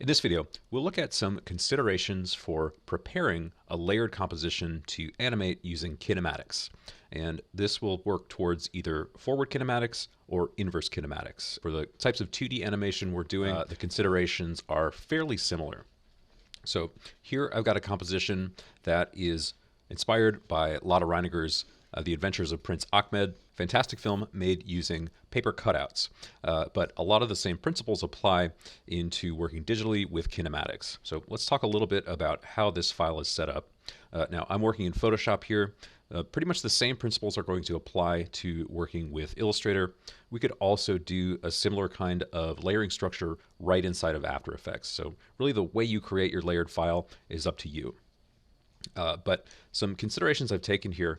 In this video, we'll look at some considerations for preparing a layered composition to animate using kinematics. And this will work towards either forward kinematics or inverse kinematics. For the types of 2D animation we're doing, the considerations are fairly similar. So here I've got a composition that is inspired by Lotte Reiniger's The Adventures of Prince Ahmed. Fantastic film made using paper cutouts. But a lot of the same principles apply into working digitally with kinematics. So let's talk a little bit about how this file is set up. Now I'm working in Photoshop here. Pretty much the same principles are going to apply to working with Illustrator. We could also do a similar kind of layering structure right inside of After Effects. So really the way you create your layered file is up to you. But some considerations I've taken here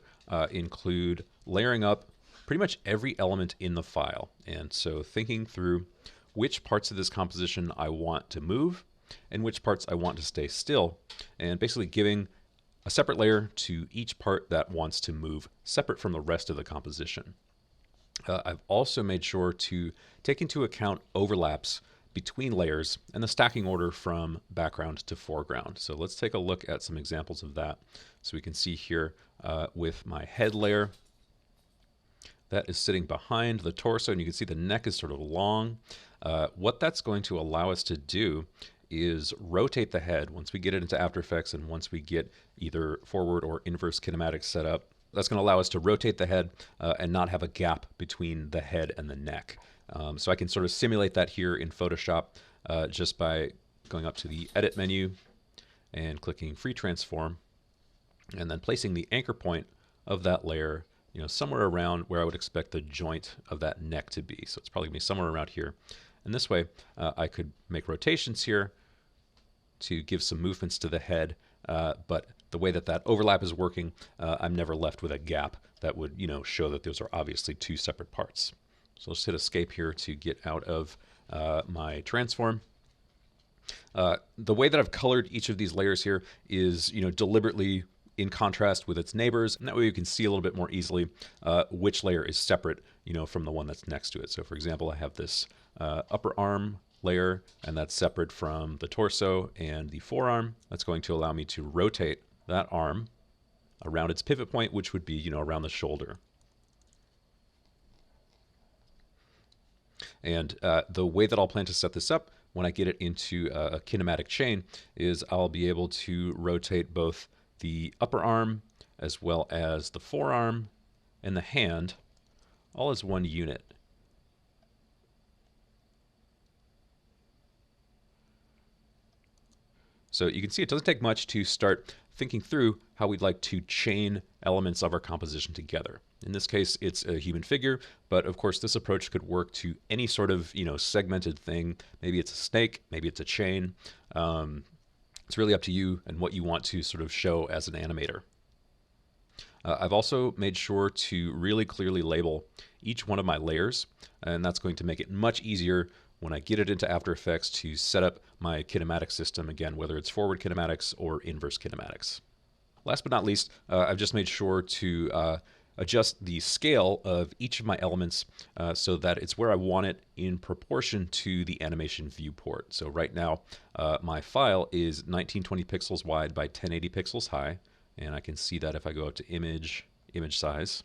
include layering up pretty much every element in the file. And so thinking through which parts of this composition I want to move and which parts I want to stay still, and basically giving a separate layer to each part that wants to move separate from the rest of the composition. I've also made sure to take into account overlaps between layers and the stacking order from background to foreground. So let's take a look at some examples of that. So we can see here with my head layer that is sitting behind the torso, and you can see the neck is sort of long. What that's going to allow us to do is rotate the head once we get it into After Effects and once we get either forward or inverse kinematics set up. That's going to allow us to rotate the head and not have a gap between the head and the neck. So I can sort of simulate that here in Photoshop just by going up to the Edit menu and clicking Free Transform, and then placing the anchor point of that layer, somewhere around where I would expect the joint of that neck to be. So it's probably going to be somewhere around here. And this way, I could make rotations here to give some movements to the head, but the way that that overlap is working, I'm never left with a gap that would, show that those are obviously two separate parts. So let's hit Escape here to get out of my transform. The way that I've colored each of these layers here is, deliberately in contrast with its neighbors, and that way you can see a little bit more easily which layer is separate, from the one that's next to it. So for example, I have this upper arm layer, and that's separate from the torso and the forearm. That's going to allow me to rotate that arm around its pivot point, which would be, around the shoulder. And the way that I'll plan to set this up when I get it into a kinematic chain is I'll be able to rotate both the upper arm as well as the forearm and the hand all as one unit. So you can see it doesn't take much to start thinking through how we'd like to chain elements of our composition together. In this case, it's a human figure, but of course this approach could work to any sort of, segmented thing. Maybe it's a snake, maybe it's a chain. It's really up to you and what you want to sort of show as an animator. I've also made sure to really clearly label each one of my layers, and that's going to make it much easier when I get it into After Effects to set up my kinematic system, again, whether it's forward kinematics or inverse kinematics. Last but not least, I've just made sure to adjust the scale of each of my elements so that it's where I want it in proportion to the animation viewport. So right now, my file is 1920 pixels wide by 1080 pixels high, and I can see that if I go up to image size.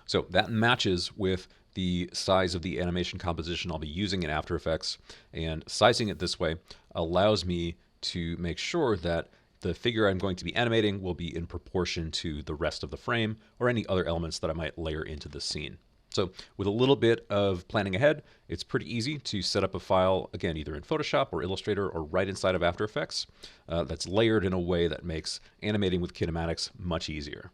So that matches with the size of the animation composition I'll be using in After Effects, and sizing it this way allows me to make sure that the figure I'm going to be animating will be in proportion to the rest of the frame or any other elements that I might layer into the scene. So with a little bit of planning ahead, it's pretty easy to set up a file, again, either in Photoshop or Illustrator or right inside of After Effects that's layered in a way that makes animating with kinematics much easier.